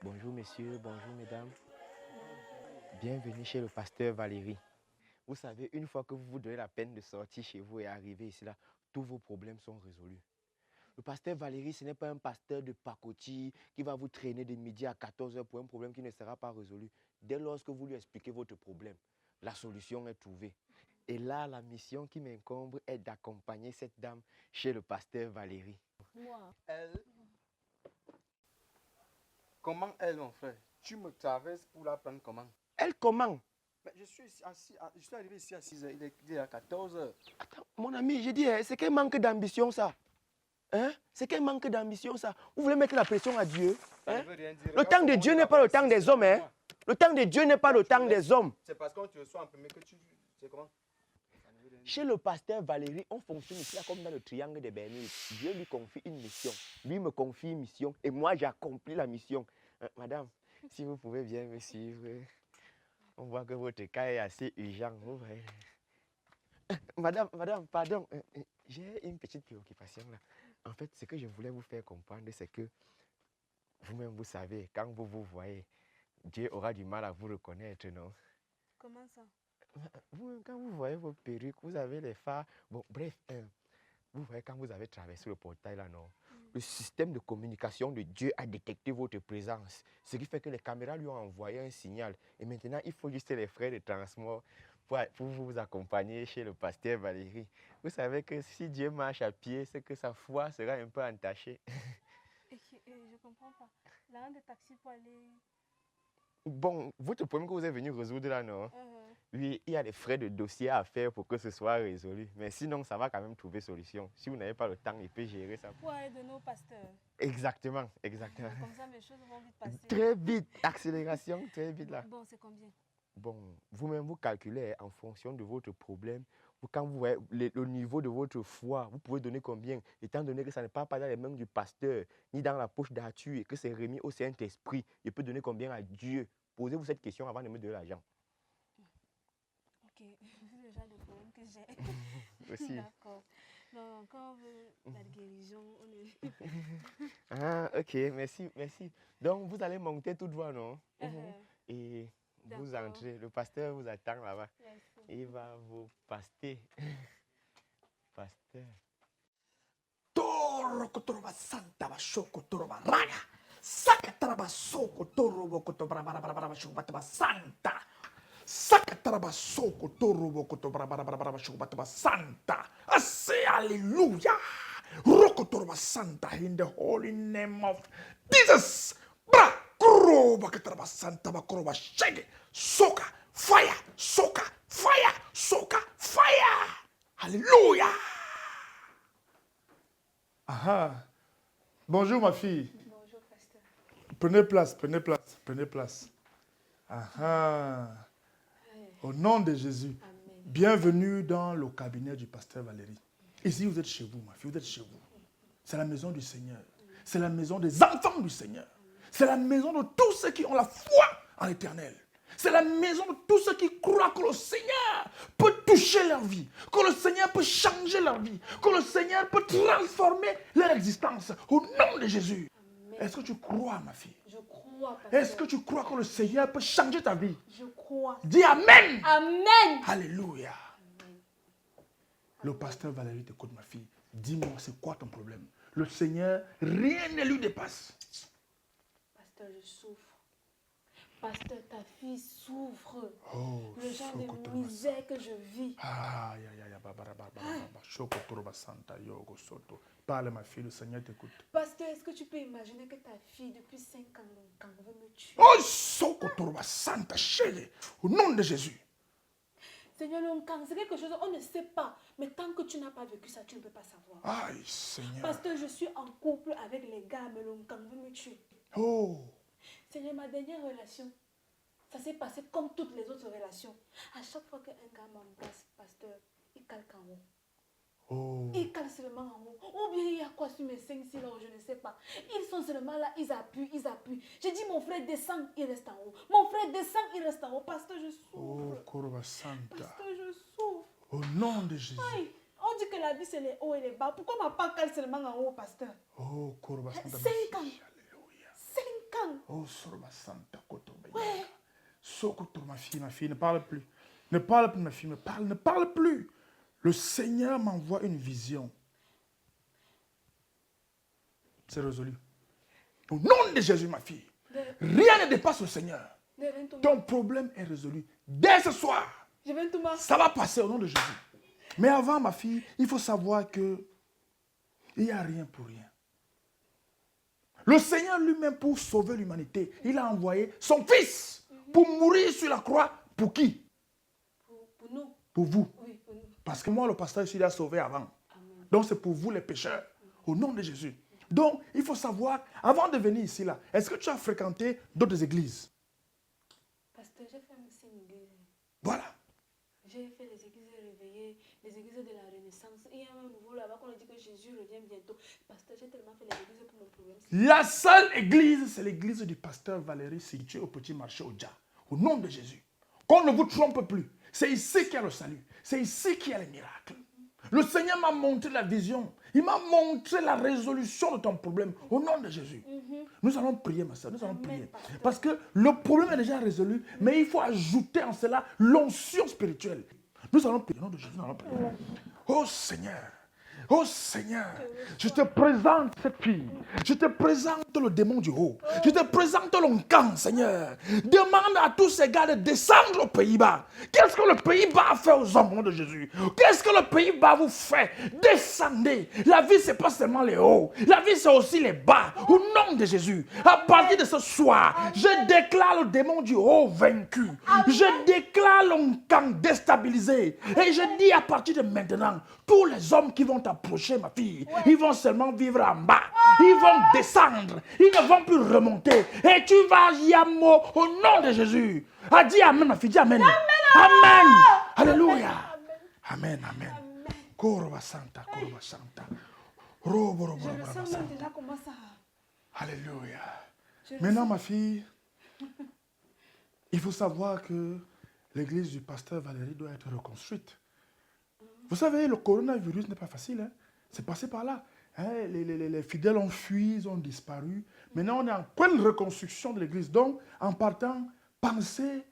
Bonjour messieurs, bonjour mesdames. Bienvenue chez le pasteur Valérie. Vous savez, une fois que vous vous donnez la peine de sortir chez vous et arriver ici, là, tous vos problèmes sont résolus. Le pasteur Valérie, ce n'est pas un pasteur de pacotille qui va vous traîner de midi à 14 heures pour un problème qui ne sera pas résolu. Dès lors que vous lui expliquez votre problème, la solution est trouvée. Et là, la mission qui m'incombe est d'accompagner cette dame chez le pasteur Valérie. Moi. Elle, comment elle, mon frère? Tu me traverses pour la prendre comment? Elle comment? Mais je suis arrivé ici à 6 h, il est à 14 h. Attends, mon ami, j'ai dit, c'est qu'un manque d'ambition ça. Hein? C'est qu'un manque d'ambition ça. Vous voulez mettre la pression à Dieu? Hein? Le temps de Dieu n'est pas le temps des hommes. Hein? Le temps de Dieu n'est pas le temps des hommes. C'est parce qu'on te reçoit en premier que tu... C'est comment? Chez le pasteur Valérie, on fonctionne ici comme dans le triangle des Bermudes. Dieu lui confie une mission. Lui me confie une mission. Et moi, j'ai accompli la mission. Madame, si vous pouvez bien me suivre. On voit que votre cas est assez urgent. Vous voyez. Madame, pardon. J'ai une petite préoccupation là. En fait, ce que je voulais vous faire comprendre, c'est que vous-même, vous savez, quand vous vous voyez, Dieu aura du mal à vous reconnaître, non? Comment ça? Vous, quand vous voyez vos perruques, vous avez les phares. Bon, bref, vous voyez quand vous avez traversé le portail là, non? Le système de communication de Dieu a détecté votre présence. Ce qui fait que les caméras lui ont envoyé un signal. Et maintenant, il faut juste les frais de transport pour vous accompagner chez le pasteur Valérie. Vous savez que si Dieu marche à pied, c'est que sa foi sera un peu entachée. Je comprends pas. La rente de taxi pour aller... Bon, votre problème que vous êtes venu résoudre là, non? Oui, il y a des frais de dossier à faire pour que ce soit résolu. Mais sinon, ça va quand même trouver solution. Si vous n'avez pas le temps, il peut gérer ça. Pour aller donner au pasteur. Exactement. Comme ça, mes choses vont vite passer. Très vite, accélération, très vite là. Bon, c'est combien? Bon, vous-même, vous calculez en fonction de votre problème. Quand vous voyez le niveau de votre foi, vous pouvez donner combien? Étant donné que ça n'est pas dans les mains du pasteur, ni dans la poche d'Arthur, et que c'est remis au Saint-Esprit, il peut donner combien à Dieu? Posez-vous cette question avant de me donner l'argent. Ok, c'est le genre de problème que j'ai. Aussi. D'accord. Non, quand on veut la guérison, on est... Ah, ok, merci. Donc, vous allez monter tout droit, non? Et vous entrez. Le pasteur vous attend là-bas. Il va vous paster. Pasteur. Toro kotorba santa ba shoko toroba raga. Saka taraba soko torobo kotobra bara bara bara shoko bataba santa. Saka taraba soko torobo kotobra bara bara bara shoko bataba santa. I say hallelujah. Roko toroba santa in the holy name of Jesus. Bra kroba kataraba santa ba kroba shake. Soka fire, soka fire, soka fire. Hallelujah. Ah, bonjour ma fille. Bonjour, pasteur. Prenez place. Ah, au nom de Jésus. Amen. Bienvenue dans le cabinet du pasteur Valérie. Ici, vous êtes chez vous, ma fille, vous êtes chez vous. C'est la maison du Seigneur. C'est la maison des enfants du Seigneur. C'est la maison de tous ceux qui ont la foi en l'Éternel. C'est la maison de tous ceux qui croient que le Seigneur peut toucher leur vie, que le Seigneur peut changer leur vie, que le Seigneur peut transformer leur existence au nom de Jésus. Est-ce que tu crois, ma fille? Je crois, pasteur. Est-ce que tu crois que le Seigneur peut changer ta vie? Je crois. Dis Amen. Amen. Alléluia. Le pasteur Valérie t'écoute, ma fille. Dis-moi, c'est quoi ton problème? Le Seigneur, rien ne lui dépasse. Pasteur, je souffre. Pasteur, ta fille souffre. Oh, le genre de misère que je vis. Parle, ma fille, le Seigneur t'écoute. Pasteur, est-ce que tu peux imaginer que ta fille, depuis 5 ans, veut me tuer? Oh, Sokotoroba Santa Chérie, au nom de Jésus. Seigneur, c'est quelque chose, on ne sait pas. Mais tant que tu n'as pas vécu ça, tu ne peux pas savoir. Aïe, Seigneur. Pasteur, je suis en couple avec les gars, mais l'onkan veut me tuer. Oh. Seigneur, ma dernière relation, ça s'est passé comme toutes les autres relations. À chaque fois qu'un gars m'embrasse, pasteur, il calque en haut. Oh. Ils calent seulement en haut. Ou bien il y a quoi sur mes 5 là, je ne sais pas. Ils sont seulement là, ils appuient. J'ai dit, mon frère descend, il reste en haut. Mon frère descend, il reste en haut. Pasteur, je souffre. Oh, Koroba Santa. Pasteur, je souffre. Au nom de Jésus. Aïe. On dit que la vie, c'est les hauts et les bas. Pourquoi ma part cale seulement en haut, pasteur? Oh, Koroba Santa. 5 ans. 5 sang. Oh, Soroba Santa Kotoba. Sokoto, ma fille, ne parle plus. Ne parle plus, ma fille, ne parle plus. Le Seigneur m'envoie une vision. C'est résolu. Au nom de Jésus, ma fille, rien ne dépasse le Seigneur. Ton problème est résolu. Dès ce soir, Je viens tout mal. ça va passer au nom de Jésus. Mais avant, ma fille, il faut savoir que il n'y a rien pour rien. Le Seigneur lui-même, pour sauver l'humanité, il a envoyé son Fils pour mourir sur la croix. Pour qui? Pour nous. Pour vous. Oui, pour nous. Parce que moi, le pasteur, je suis là sauvé avant. Amen. Donc, c'est pour vous les pécheurs. Au nom de Jésus. Donc, il faut savoir, avant de venir ici, là, est-ce que tu as fréquenté d'autres églises? Pasteur, j'ai fait aussi une église. Voilà. J'ai fait les églises réveillées, les églises de la Renaissance. Il y a un nouveau là-bas qu'on a dit que Jésus revient bientôt. Pasteur, j'ai tellement fait les églises pour mon problème. La seule église, c'est l'église du pasteur Valérie située au petit marché au Dja. Au nom de Jésus. Qu'on ne vous trompe plus. C'est ici qu'il y a le salut. C'est ici qu'il y a les miracles. Le Seigneur m'a montré la vision. Il m'a montré la résolution de ton problème. Au nom de Jésus. Nous allons prier, ma soeur. Nous allons prier. Parce que le problème est déjà résolu. Mais il faut ajouter en cela l'onction spirituelle. Nous allons prier. Au nom de Jésus, nous allons prier. Oh Seigneur. Oh Seigneur, je te présente cette fille. Je te présente le démon du haut. Je te présente l'oncan, Seigneur. Demande à tous ces gars de descendre aux Pays-Bas. Qu'est-ce que le Pays-Bas a fait aux hommes, au nom de Jésus? Qu'est-ce que le Pays-Bas vous fait? Descendez. La vie, ce n'est pas seulement les hauts. La vie, c'est aussi les bas. Au nom de Jésus. À partir de ce soir, je déclare le démon du haut vaincu. Je déclare l'oncan déstabilisé. Et je dis à partir de maintenant, tous les hommes qui vont t'approcher, ma fille, ils vont seulement vivre en bas. Ils vont descendre. Ils ne vont plus remonter. Et tu vas, Yamo, au nom de Jésus. Ah, dis Amen, ma fille, dis Amen. Amen. Alléluia. Amen, Amen. Korba Santa, Korba Santa. Robo, robo, Je robo, le robo, sens Santa. même déjà comment ça. Alléluia. Je le Maintenant, sens. ma fille, il faut savoir que l'église du pasteur Valérie doit être reconstruite. Vous savez, le coronavirus n'est pas facile. Hein? C'est passé par là. Hein? Les fidèles ont fui, ils ont disparu. Maintenant, on est en pleine reconstruction de l'église. Donc, en partant, pensez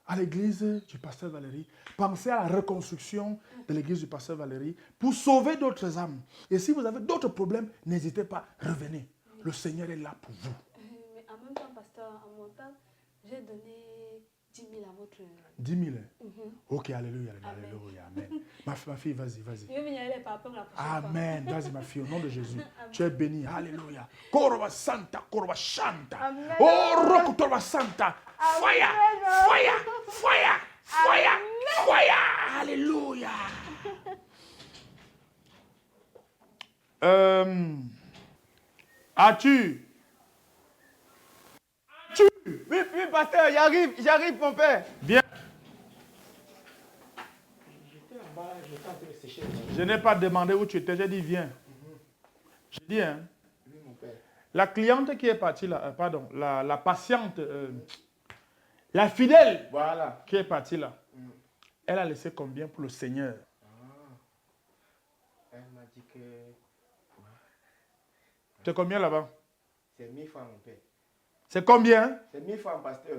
à l'église du pasteur Valérie. Pensez à la reconstruction de l'église du pasteur Valérie pour sauver d'autres âmes. Et si vous avez d'autres problèmes, n'hésitez pas, revenez. Le Seigneur est là pour vous. Mais en même temps, pasteur, en mon temps, j'ai donné 10 000 à votre... 10 000. Ok, alléluia, alléluia, amen. Ma fille, vas-y, vas-y. Je vais venir aller par rapport à la prochaine fois. Amen. Vas-y, ma fille, au nom de Jésus. Tu es bénie. Alléluia. Korba Santa, Korba Shanta. Amen. Oh, Rokotorba Santa. Fire, fire, fire, fire, fire. Alléluia. As-tu? Oui, oui, pasteur, j'arrive, mon père. Viens. Je n'ai pas demandé où tu étais, j'ai dit viens. J'ai dit, hein. Oui, mon père. La cliente qui est partie là, pardon, la patiente, la fidèle Voilà. qui est partie là, elle a laissé combien pour le Seigneur? Elle m'a dit que C'est combien là-bas? c'est 1000 francs, mon père. C'est combien? C'est 1000 francs, pasteur.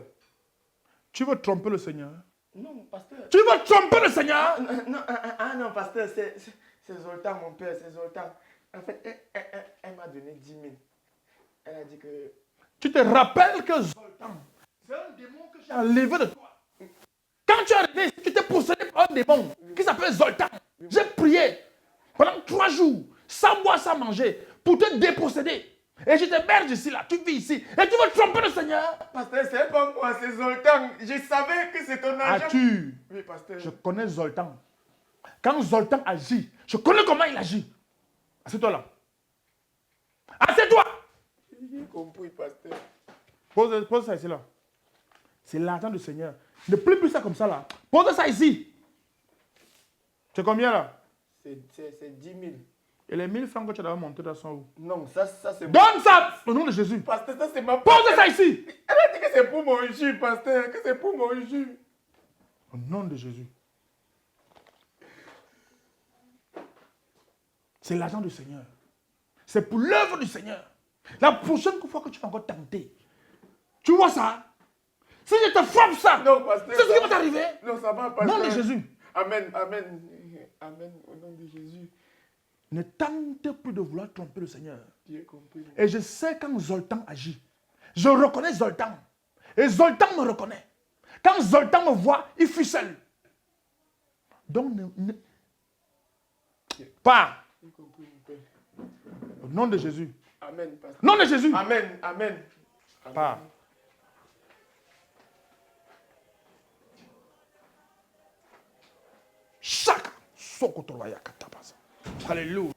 Tu veux tromper le Seigneur? Non, pasteur. Tu veux tromper le Seigneur? Non, pasteur, c'est Zoltan, mon père, c'est Zoltan. En fait, elle m'a donné 10 000. Elle a dit que... Tu te rappelles que Zoltan, c'est un démon que j'ai enlevé de toi. Quand tu es arrivé ici, tu t'es possédé par un démon qui s'appelle Zoltan. J'ai prié pendant 3 jours, sans boire, sans manger, pour te déposséder. Et je t'héberge ici, là, tu vis ici, et tu veux tromper le Seigneur? Pasteur, c'est pas moi, c'est Zoltan. Je savais que c'est ton argent. As-tu? Oui, pasteur. Je connais Zoltan. Quand Zoltan agit, je connais comment il agit. Assieds-toi là. Assieds-toi. J'ai compris, pasteur. Pose ça ici là. C'est l'argent du Seigneur. Ne plie plus ça comme ça là. Pose ça ici. C'est combien là? C'est 10 000. Et les 1000 francs que tu dois monter là sont où? Non, ça c'est... Donne ça au nom de Jésus. Pasteur, ça c'est ma... Pose ça ici. Elle a dit que c'est pour mon jus, pasteur. Que c'est pour mon jus. Au nom de Jésus. C'est l'argent du Seigneur. C'est pour l'œuvre du Seigneur. La prochaine fois que tu vas encore tenter, Tu vois ça? Si je te frappe ça, Non, pasteur. c'est ce qui va t'arriver. Non, ça va, Au pasteur. nom de Jésus. Amen, amen. Amen, au nom de Jésus. Ne tente plus de vouloir tromper le Seigneur. J'ai compris. Et je sais quand Zoltan agit. Je reconnais Zoltan. Et Zoltan me reconnaît. Quand Zoltan me voit, il fuit seul. Donc, pars. J'ai compris, mon père. Au nom de Jésus. Amen, pasteur. Nom de Jésus. Amen, amen. Pars. Chaque Sokotoraya Katabasa. Alléluia.